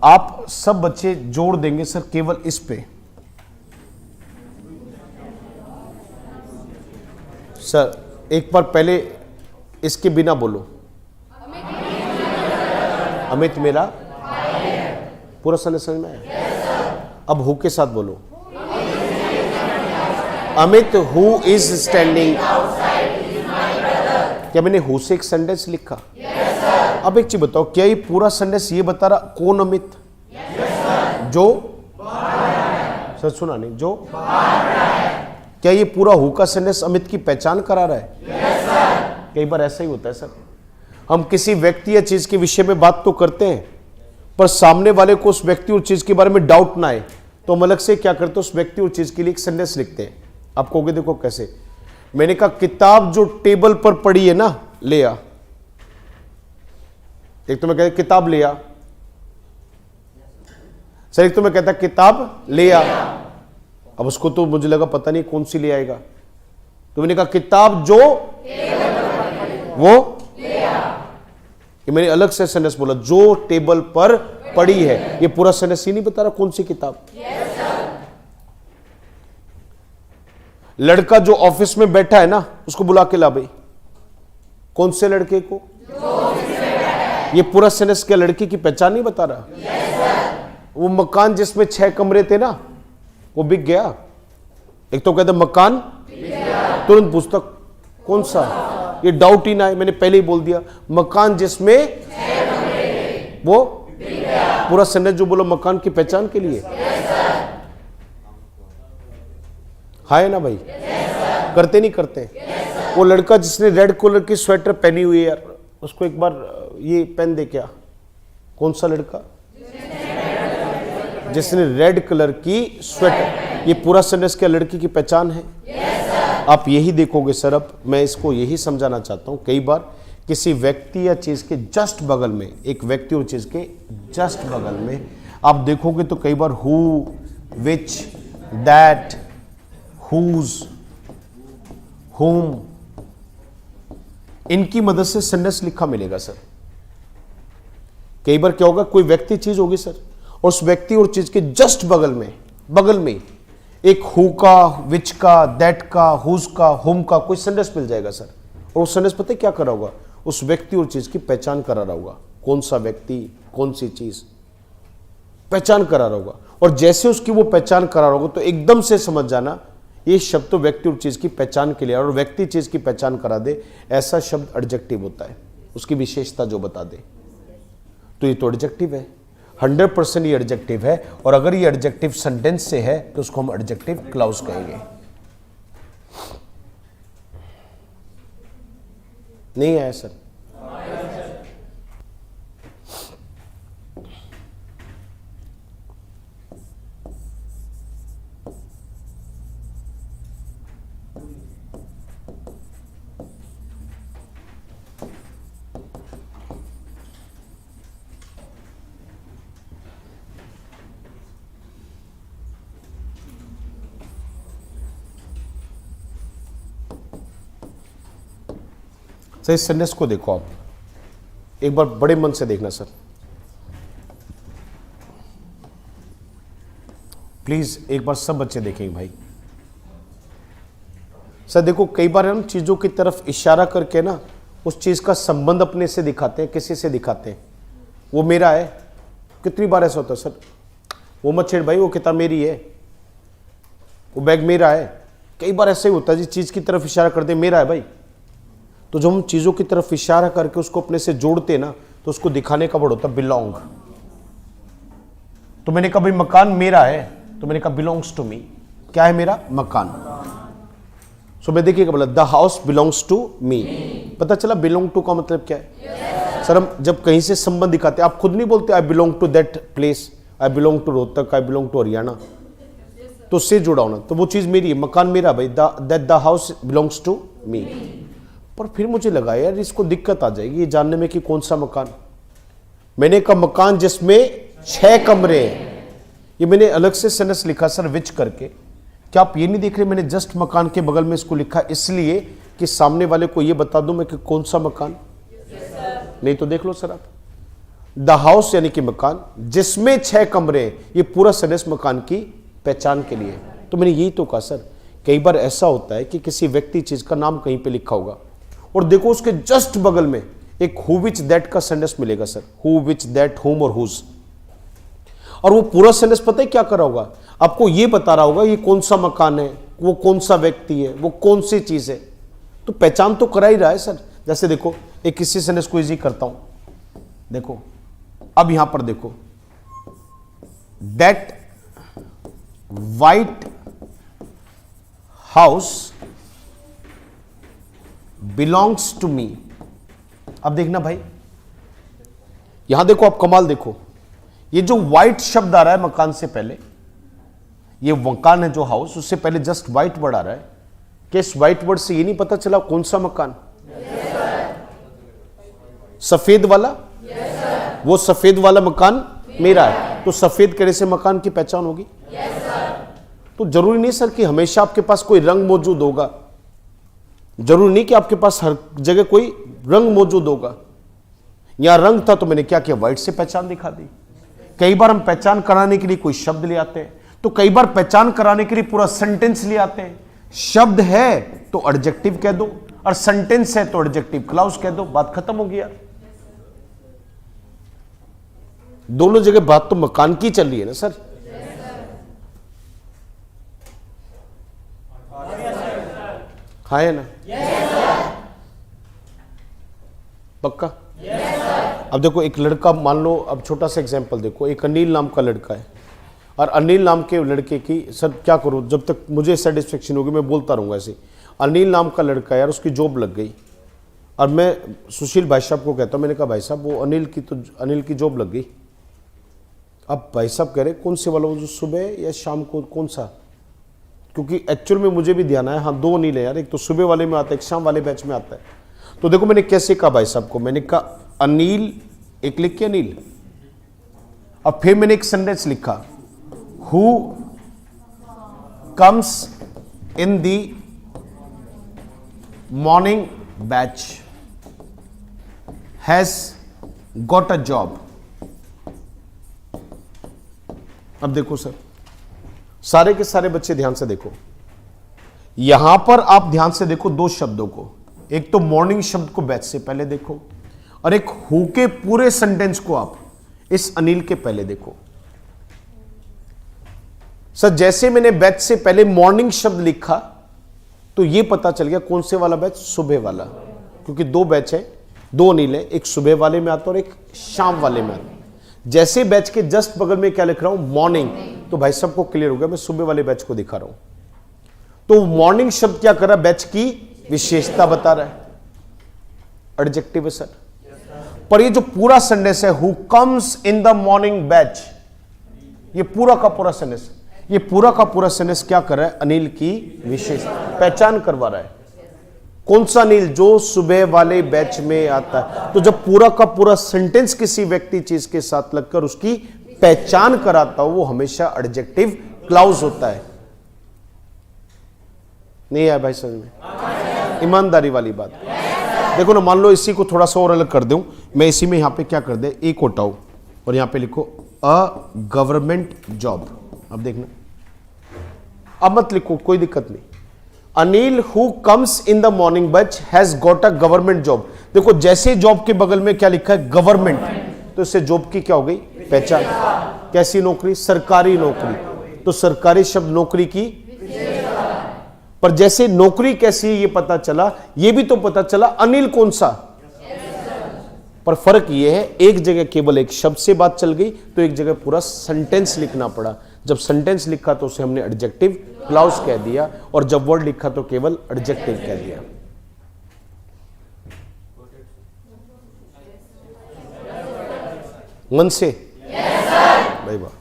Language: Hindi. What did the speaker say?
आप सब बच्चे जोड़ देंगे सर केवल इस पे। सर एक बार पहले इसके बिना बोलो, अमित मेरा पूरा सेंटेंस समझ में आया? अब हु के साथ बोलो, अमित हु इज स्टैंडिंग। क्या मैंने हु से एक सेंटेंस लिखा? अब एक चीज बताओ, क्या ये पूरा सेंटेंस ये बता रहा कौन अमित? जो सर सुना नहीं, जो क्या ये पूरा हु का सेंटेंस अमित की पहचान करा रहा है? कई बार ऐसा ही होता है सर, हम किसी व्यक्ति या चीज के विषय में बात तो करते हैं, पर सामने वाले को उस व्यक्ति और चीज के बारे में डाउट ना आए तो हम अलग से क्या करते हैं, उस व्यक्ति और चीज के लिए एक सेंटेंस लिखते हैं। आप कहोगे देखो कैसे? मैंने कहा किताब जो टेबल पर पड़ी है ना, ले आ। एक तो मैं कहता किताब ले आ सर, एक तो मैं कहता किताब ले आ। अब उसको तो मुझे लगा पता नहीं कौन सी ले आएगा, तो मैंने कहा किताब जो वो ले आ। ये मैंने अलग से सेंटेंस बोला, जो टेबल पर पड़ी है। ये पूरा सेंटेंस ही नहीं बता रहा कौन सी किताब। लड़का जो ऑफिस में बैठा है ना, उसको बुला के ला भाई। कौन से लड़के को? ये पूरा सेंटेंस क्या लड़के की पहचान नहीं बता रहा? वो मकान जिसमें 6 कमरे थे ना, वो बिक गया। एक तो कहता मकान, तुरंत पूछता कौन सा? ये डाउट ही ना है, मैंने पहले ही बोल दिया मकान जिसमें 6 कमरे, वो पूरा सेंटेंस जो बोलो मकान की पहचान के लिए। हाँ है ना भाई? करते नहीं करते? वो लड़का जिसने रेड कलर की स्वेटर पहनी हुई है यार, उसको एक बार ये पहन दे। क्या? कौन सा लड़का? जिसने रेड कलर की स्वेटर। ये पूरा सेंटेंस क्या लड़की की पहचान है? आप यही देखोगे सर। अब मैं इसको यही समझाना चाहता हूं, कई बार किसी व्यक्ति या चीज के जस्ट बगल में, एक व्यक्ति और चीज के जस्ट बगल में आप देखोगे तो कई बार हु, विच, दैट, हुज, हुम, इनकी मदद से सेंटेंस लिखा मिलेगा सर। कई बार क्या होगा, कोई व्यक्ति चीज होगी सर, और उस व्यक्ति और चीज के जस्ट बगल में एक हु का, विच का, दैट का, हुज का, हुम का कोई सेंटेंस मिल जाएगा सर। और उस सेंटेंस पता है क्या करा होगा? उस व्यक्ति और चीज की पहचान करा रहा होगा। कौन सा व्यक्ति, कौन सी चीज, पहचान करा रहा होगा। और जैसे उसकी वो पहचान करा रहा होगा तो एकदम से समझ जाना ये शब्द तो व्यक्ति और चीज की पहचान के लिए, और व्यक्ति चीज की पहचान करा दे ऐसा शब्द एडजेक्टिव होता है, उसकी विशेषता जो बता दे। तो ये तो एडजेक्टिव है, 100% ये एडजेक्टिव है। और अगर ये एडजेक्टिव सेंटेंस से है तो उसको हम एडजेक्टिव क्लॉज कहेंगे। नहीं आया सर? सर इस सेंटेंस को देखो, आप एक बार बड़े मन से देखना सर प्लीज। एक बार सब बच्चे देखेंगे भाई। सर देखो, कई बार हम चीजों की तरफ इशारा करके ना उस चीज का संबंध अपने से दिखाते हैं, किसी से दिखाते हैं। वो मेरा है, कितनी बार ऐसा होता है सर? वो मत छेड़ भाई, वो किताब मेरी है, वो बैग मेरा है। कई बार ऐसा ही होता है जी, चीज की तरफ इशारा करते मेरा है भाई। तो जब हम चीजों की तरफ इशारा करके उसको अपने से जोड़ते ना, तो उसको दिखाने का वर्ड होता है बिलोंग। तो मैंने कहा भाई मकान मेरा है, तो मैंने कहा बिलोंग्स टू मी। क्या है मेरा? मकान। सो मैं देखिएगा बोला the house belongs to me. पता चला बिलोंग टू का मतलब क्या है सर? हम जब कहीं से संबंध दिखाते, आप खुद नहीं बोलते I belong to that place, I belong to Rohtak, I belong to Haryana, तो उससे जुड़ा होना। तो वो चीज मेरी है, मकान मेरा भाई, that the house belongs to me. पर फिर मुझे लगा यार इसको दिक्कत आ जाएगी ये जानने में कि कौन सा मकान। मैंने कहा मकान जिसमें 6 कमरे हैं। ये मैंने अलग से सेंटेंस लिखा सर विच करके। क्या आप ये नहीं देख रहे, मैंने जस्ट मकान के बगल में इसको लिखा इसलिए कि सामने वाले को ये बता दूं मैं कि कौन सा मकान। नहीं तो देख लो सर आप, द हाउस यानी कि मकान जिसमें 6 कमरे हैं, ये पूरा सेंटेंस मकान की पहचान के लिए। तो मैंने यही तो कहा सर, कई बार ऐसा होता है कि किसी व्यक्ति चीज का नाम कहीं पे लिखा होगा और देखो उसके जस्ट बगल में एक हु विच दैट का सेंटेंस मिलेगा सर, हु विच दैट हुम और हुज, और वो पूरा सेंटेंस पता है क्या कर रहा होगा, आपको ये बता रहा होगा ये कौन सा मकान है, वो कौन सा व्यक्ति है, वो कौन सी चीज है। तो पहचान तो करा ही रहा है सर। जैसे देखो एक किसी सेंटेंस को इजी करता हूं, देखो अब यहां पर देखो, that white house belongs to me. अब देखना भाई, यहां देखो, आप कमाल देखो, ये जो व्हाइट शब्द आ रहा है मकान से पहले, ये मकान है जो हाउस, उससे पहले जस्ट व्हाइट वर्ड आ रहा है। क्या इस व्हाइट वर्ड से ये नहीं पता चला कौन सा मकान? सफेद वाला? वो सफेद वाला मकान मेरा है, तो सफेद कहने से मकान की पहचान होगी। तो जरूरी नहीं सर कि हमेशा आपके पास कोई रंग मौजूद होगा, जरूरी नहीं कि आपके पास हर जगह कोई रंग मौजूद होगा। यहां रंग था तो मैंने क्या किया, व्हाइट से पहचान दिखा दी। कई बार हम पहचान कराने के लिए कोई शब्द ले आते हैं, तो कई बार पहचान कराने के लिए पूरा सेंटेंस ले आते हैं। शब्द है तो एडजेक्टिव कह दो, और सेंटेंस है तो एडजेक्टिव क्लाउज कह दो, बात खत्म हो गया। दोनों जगह बात तो मकान की चल रही है ना सर। हाँ है ना? पक्का? अब देखो एक लड़का, मान लो, अब छोटा सा एग्जांपल देखो, एक अनिल नाम का लड़का है, और अनिल नाम के लड़के की, सर क्या करूं, जब तक मुझे सेटिस्फेक्शन होगी मैं बोलता रहूंगा ऐसे। अनिल नाम का लड़का है यार, उसकी जॉब लग गई, और मैं सुशील भाई साहब को कहता हूं, मैंने कहा भाई साहब वो अनिल की जॉब लग गई। अब भाई साहब कह रहे कौन से वाला, वो जो सुबह या शाम को, कौन सा? क्योंकि एक्चुअल में मुझे भी ध्यान आया, हाँ 2 अनिल है यार, एक तो सुबह वाले में आता है, एक शाम वाले बैच में आता है। तो देखो मैंने कैसे कहा भाई साहब को, मैंने कहा अनिल, एक लिख के अनिल, अब फिर मैंने एक सेंटेंस लिखा, who comes in the morning batch has got a job. अब देखो सर, सारे के सारे बच्चे ध्यान से देखो, यहां पर आप ध्यान से देखो 2 शब्दों को, एक तो मॉर्निंग शब्द को बैच से पहले देखो, और एक हु के पूरे सेंटेंस को आप इस अनिल के पहले देखो। सर जैसे मैंने बैच से पहले मॉर्निंग शब्द लिखा तो यह पता चल गया कौन से वाला बैच, सुबह वाला, क्योंकि 2 बैच है, 2 अनिल है, एक सुबह वाले में आता और एक शाम वाले में आता। जैसे बैच के जस्ट बगल में क्या लिख रहा हूं, मॉर्निंग, तो भाई सबको क्लियर हो गया मैं सुबह वाले बैच को दिखा रहा हूं। तो मॉर्निंग शब्द क्या कर रहा है, बैच की विशेषता बता रहा है, एडजेक्टिव है सर। पर ये जो पूरा सेंटेंस है, who comes in the morning batch, ये पूरा का पूरा सेंटेंस, ये पूरा का पूरा सेंटेंस क्या कर रहा है, अनिल की विशेषता पहचान करवा रहा है। कौन सा अनिल, जो सुबह वाले बैच में आता है। तो जब पूरा का पूरा सेंटेंस किसी व्यक्ति चीज के साथ लगकर उसकी पहचान कराता हो, वो हमेशा एडजेक्टिव क्लाउज होता है। नहीं आया भाई समझ में? ईमानदारी वाली बात। देखो ना, मान लो इसी को थोड़ा सा और अलग कर दूं मैं, इसी में यहां पे क्या कर दे, एक हटाओ और यहां पे लिखो अ गवर्नमेंट जॉब। अब देखना, अब मत लिखो, कोई दिक्कत नहीं। Anil who comes in the morning batch has got a government job. देखो जैसे जॉब के बगल में क्या लिखा है, गवर्नमेंट, तो इससे जॉब की क्या हो गई, पहचान। कैसी नौकरी, सरकारी नौकरी, तो सरकारी शब्द नौकरी की, पर जैसे नौकरी कैसी है ये पता चला, ये भी तो पता चला अनिल कौन सा। पर फर्क ये है, एक जगह केवल एक शब्द से बात चल गई, तो एक जगह पूरा सेंटेंस लिखना पड़ा। जब सेंटेंस लिखा तो उसे हमने एडजेक्टिव क्लाउज कह दिया, और जब वर्ड लिखा तो केवल एडजेक्टिव कह दिया। मन से भाई वाह।